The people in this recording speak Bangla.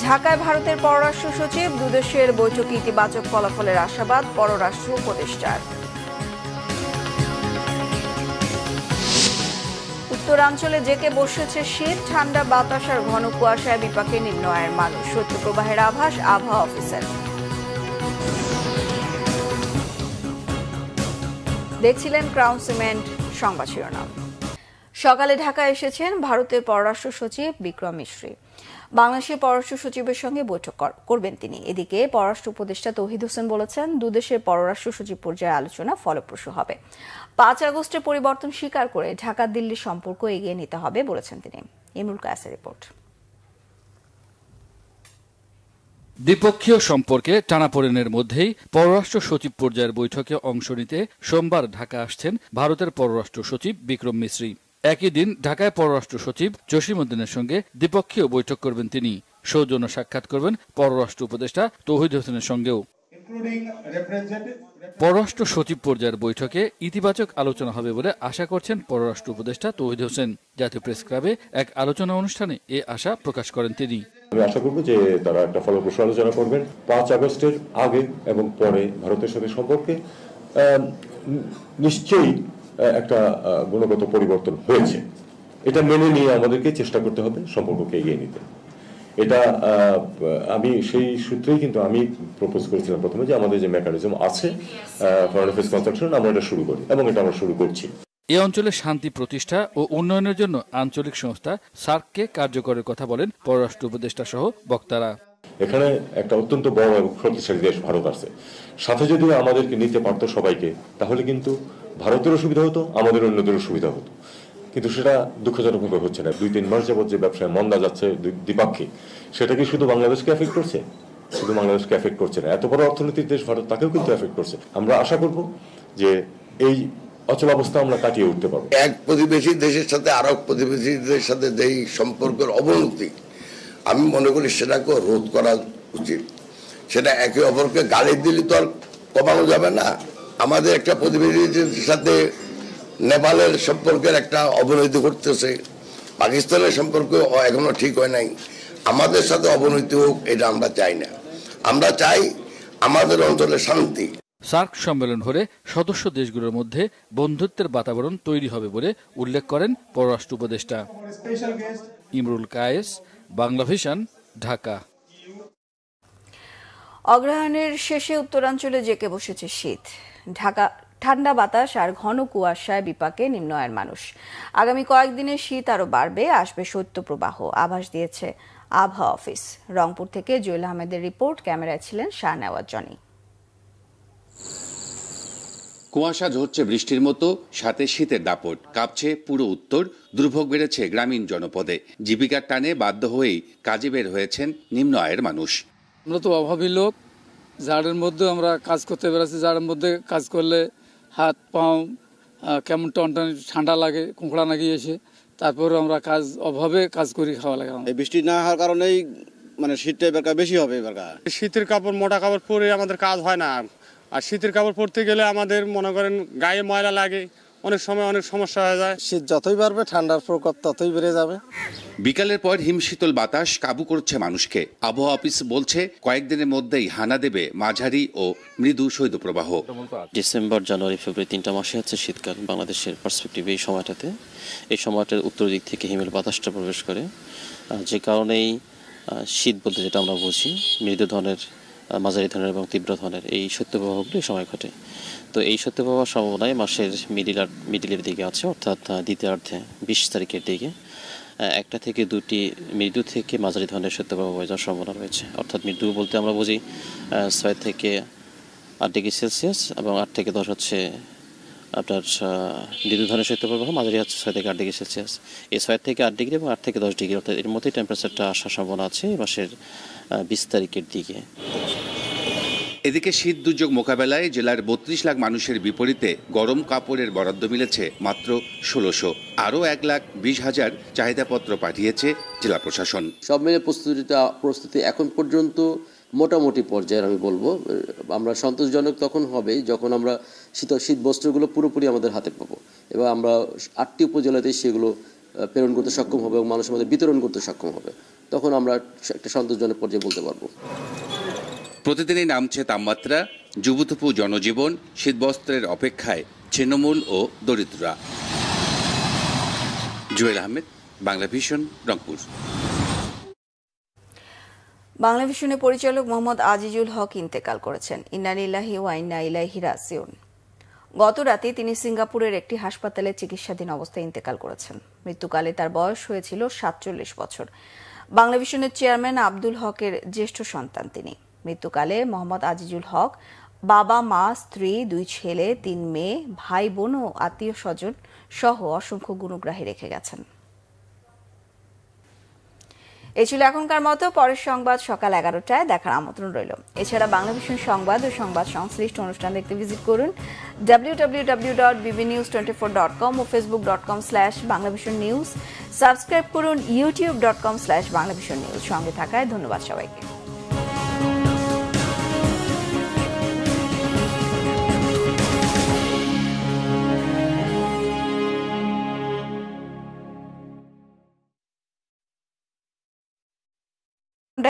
ঢাকায় ভারতের পররাষ্ট্র সচিব, দুদেশের বৈঠকে ইতিবাচক ফলাফলের আশাবাদ পররাষ্ট্র উপদেষ্টার। উত্তরাঞ্চলে জেঁকে বসেছে শীত, ঠান্ডা বাতাস আর ঘন কুয়াশায় বিপাকে নিম্ন আয়ের মানুষ, শৈত্যপ্রবাহের আভাস আবহাওয়া অফিসের। দেখছিলেন ক্রাউন সিমেন্ট সংবাদ শিরোনাম। সকালে ঢাকায় এসেছেন ভারতের পররাষ্ট্র সচিব বিক্রম মিশ্রি। বাংলাদেশের পররাষ্ট্র সচিবের সঙ্গে বৈঠক করবেন তিনি। এদিকে পররাষ্ট্র উপদেষ্টা তৌহিদ হোসেন বলেছেন, দুদেশের পররাষ্ট্র সচিব পর্যায়ে আলোচনা ফলপ্রসূ হবে। 5 আগস্টের পরিবর্তন স্বীকার করে ঢাকা দিল্লির সম্পর্ক এগিয়ে নিতে হবে বলেছেন তিনি। ইমরুল কায়েসের রিপোর্ট। দ্বিপক্ষীয় সম্পর্কে টানাপোড়েনের মধ্যেই পররাষ্ট্র সচিব পর্যায়ের বৈঠকে অংশ নিতে সোমবার ঢাকা আসছেন ভারতের পররাষ্ট্র সচিব বিক্রম মিশ্রি। একই দিন ঢাকায় পররাষ্ট্র সচিব জসিম উদ্দিনের সঙ্গে দ্বিপক্ষীয় বৈঠক করবেন তিনি। সৌজন্য সাক্ষাৎ করবেন পররাষ্ট্র উপদেষ্টা তৌহিদ হোসেনের সঙ্গেও। পররাষ্ট্র সচিব পর্যায়ের বৈঠকে ইতিবাচক আলোচনা হবে বলে আশা করছেন পররাষ্ট্র উপদেষ্টা তৌহিদ হোসেন। জাতীয় প্রেস ক্লাবে এক আলোচনা অনুষ্ঠানে এ আশা প্রকাশ করেন তিনি। আমি আশা করব যে তারা একটা ফলপ্রসূ আলোচনা করবেন। 5 আগস্টের আগে এবং পরে ভারতের সাথে সম্পর্কে নিশ্চয়ই একটা গুণগত পরিবর্তন হয়েছে। এটা মেনে নিয়ে আমাদেরকে চেষ্টা করতে হবে সম্পর্ককে এগিয়ে নিতে। এটা আমি সেই সূত্রেই কিন্তু আমি প্রপোজ করেছিলাম প্রথমে যে আমাদের যে মেকানিজম আছে ফরেন অ্যাফেয়ার্স কনসালটেশন, আমরা এটা শুরু করি এবং এটা আমরা শুরু করছি। এ অঞ্চলে শান্তি প্রতিষ্ঠা ও উন্নয়নের জন্য আঞ্চলিক সংস্থা সার্ককে কার্যকরের কথা বলেন পররাষ্ট্র উপদেষ্টা সহ বক্তারা। এখানে একটা অত্যন্ত বড় এবং শক্তিশালী দেশ ভারত আছে, সাথে যদি আমাদেরকে নিতে পারতো সবাইকে, তাহলে কিন্তু ভারতেরও সুবিধা হতো, আমাদের অন্যদেরও সুবিধা হতো। কিন্তু সেটা দুঃখজনকভাবে হচ্ছে না। 2-3 মাস যাবত যে ব্যবসায় মন্দা যাচ্ছে দ্বিপাক্ষিক, সেটা কি শুধু বাংলাদেশকে এফেক্ট করছে? শুধু বাংলাদেশকে এফেক্ট করছে না, এত বড় অর্থনৈতিক দেশ ভারত, তাকেও কিন্তু এফেক্ট করছে। আমরা আশা করব যে এই অচল অবস্থা আমরা কাটিয়ে উঠতে পারবো। এক প্রতিবেশী দেশের সাথে আরো প্রতিবেশীদের সাথে যেই সম্পর্কের অবনতি, আমি মনে করি সেটাকে রোধ করা উচিত। সেটা একে অপরকে গালি দিলে তো আর কমানো যাবে না। আমাদের একটা প্রতিবেশীদের সাথে নেপালের সম্পর্কের একটা অবনতি ঘটতেছে, পাকিস্তানের সম্পর্ক এখনো ঠিক হয় নাই। আমাদের সাথে অবনতি হোক, এটা আমরা চাই না। আমরা চাই আমাদের অঞ্চলে শান্তি। সার্ক সম্মেলন হলে সদস্য দেশগুলোর মধ্যে বন্ধুত্বের বাতাবরণ তৈরি হবে বলে উল্লেখ করেন পররাষ্ট্র উপদেষ্টা। ইমরুল কায়েস, বাংলা ভিশন, ঢাকা। অগ্রহায়ণের শেষে উত্তরাঞ্চলে জেঁকে বসেছে শীত, ঠান্ডা বাতাস আর ঘন কুয়াশায় বিপাকে নিম্ন আয়ের মানুষ। আগামী কয়েকদিনে শীত আরো বাড়বে, আসবে শৈত্যপ্রবাহ, আভাস দিয়েছে আবহাওয়া অফিস। রংপুর থেকে জুয়েল আহমেদের রিপোর্ট, ক্যামেরায় ছিলেন শাহনেওয়াজ জনি। কুয়াশা ঝরছে বৃষ্টির মতো, সাথে শীতের দাপট, কাঁপছে পুরো উত্তর। দুর্ভোগ বেড়েছে গ্রামীণ জনপদে। জীবিকার টানে বাধ্য হয়েই কাজে বের হয়েছেন নিম্ন আয়ের মানুষ। আমরা তো অভাবী লোক, জাড়ের মধ্যে আমরা কাজ করতে বেড়াচ্ছি। জাড়ের মধ্যে কাজ করলে হাত পাও কেমন টনটন ঠান্ডা লাগে, কোঁকড়া নাকি এসে, তারপরে আমরা অভাবে কাজ করি, খাওয়া লাগে। এই বৃষ্টি না হওয়ার কারণেই মানে শীতটা এবার বেশি হবে। এবার শীতের কাপড়, মোটা কাপড় পরে আমাদের কাজ হয় না। আর শীতের কাপড় পরতে গেলে আমাদের মনে করেন গায়ে ময়লা লাগে, অনেক সময় অনেক সমস্যা হয়ে যায়। শীত যতই বাড়বে ঠান্ডার প্রকোপ ততই বেড়ে যাবে। বিকালের পর হিমশীতল বাতাস কাবু করছে মানুষকে। আবহাওয়া অফিস বলছে কয়েকদিনের মধ্যেই হানা দেবে মাঝারি ও মৃদু শৈত্যপ্রবাহ। ডিসেম্বর, জানুয়ারি, ফেব্রুয়ারি 3টা মাসে হচ্ছে শীতকাল বাংলাদেশের পার্সপেক্টিভে। এই সময়টাতে উত্তর দিক থেকে হিমেল বাতাসটা প্রবেশ করে, যে কারণেই শীত বলতে যেটা আমরা বুঝি মৃদু ধরনের, মাঝারি ধরনের এবং তীব্র ধরনের এই শৈত্যপ্রবাহগুলো এই সময় ঘটে। তো এই শৈত্যপ্রবাহ সম্ভাবনায় মাসের মিডিলের দিকে আছে, অর্থাৎ দ্বিতীয়ার্ধে 20 তারিখের দিকে 1টা থেকে 2টি মৃদু থেকে মাঝারি ধরনের শৈত্যপ্রবাহ হয়ে যাওয়ার সম্ভাবনা রয়েছে। অর্থাৎ মৃদু বলতে আমরা বুঝি 6 থেকে 8 ডিগ্রি সেলসিয়াস এবং 8 থেকে 10 হচ্ছে আপনার মৃদু ধরনের শৈত্যপ্রবাহ, মাঝারি হচ্ছে 6 থেকে 8 ডিগ্রি সেলসিয়াস। এই 6 থেকে 8 ডিগ্রি এবং 8 থেকে 10 ডিগ্রি অর্থাৎ এর মধ্যেই টেম্পারেচারটা আসার সম্ভাবনা আছে এই মাসের 20 তারিখের দিকে। এদিকে শীত দুর্যোগ মোকাবেলায় জেলার 32 লাখ মানুষের বিপরীতে গরম কাপড়ের বরাদ্দ মিলেছে মাত্র 1600। আরও 1,20,000 চাহিদাপত্র পাঠিয়েছে জেলা প্রশাসন। সব মিলে প্রস্তুতি এখন পর্যন্ত মোটামুটি পর্যায়ে আমি বলবো। আমরা সন্তোষজনক তখন হবে যখন আমরা শীত বস্ত্রগুলো পুরোপুরি আমাদের হাতে পাবো এবং আমরা 8টি উপজেলাতে সেগুলো প্রেরণ করতে সক্ষম হবে এবং মানুষের মধ্যে বিতরণ করতে সক্ষম হবে। তখন আমরা একটা সন্তোষজনক পর্যায়ে বলতে পারবো। প্রতিদিনই নামছে তাপমাত্রা, যুবতপু জনজীবন, শীতবস্ত্রের অপেক্ষায় ছিন্নমূল ও দরিদ্ররা। জুয়েল আহমেদ, বাংলা ভিশন, রংপুর। বাংলা ভিশনের পরিচালক মোহাম্মদ আজিজুল হক ইন্তেকাল করেছেন। ইন্না লিল্লাহি ওয়া ইন্না ইলাইহি রাজিউন। গত রাতে তিনি সিঙ্গাপুরের একটি হাসপাতালে চিকিৎসাধীন অবস্থায় ইন্তেকাল করেছেন। মৃত্যুকালে তার বয়স হয়েছিল 47 বছর। বাংলা ভিশনের চেয়ারম্যান আব্দুল হকের জ্যেষ্ঠ সন্তান তিনি। মৃত্যুকালে মোহাম্মদ আজিজুল হক বাবা, মা, স্ত্রী, 2 ছেলে, 3 মেয়ে, ভাই বোন ও আত্মীয় স্বজন সহ অসংখ্য গুণগ্রাহী রেখে গেছেন। এই ছিল এখনকার মতো। পরের সংবাদ সকাল 11টায় দেখার আমন্ত্রণ রইল। এছাড়া বাংলা ভিশন সংবাদ ও সংবাদ সংশ্লিষ্ট অনুষ্ঠান দেখতে ভিজিট করুন www.bbnews24.com ও facebook.com/banglavisionnews। সাবস্ক্রাইব করুন youtube.com/banglavisionnews। সঙ্গে থাকায় ধন্যবাদ সবাইকে।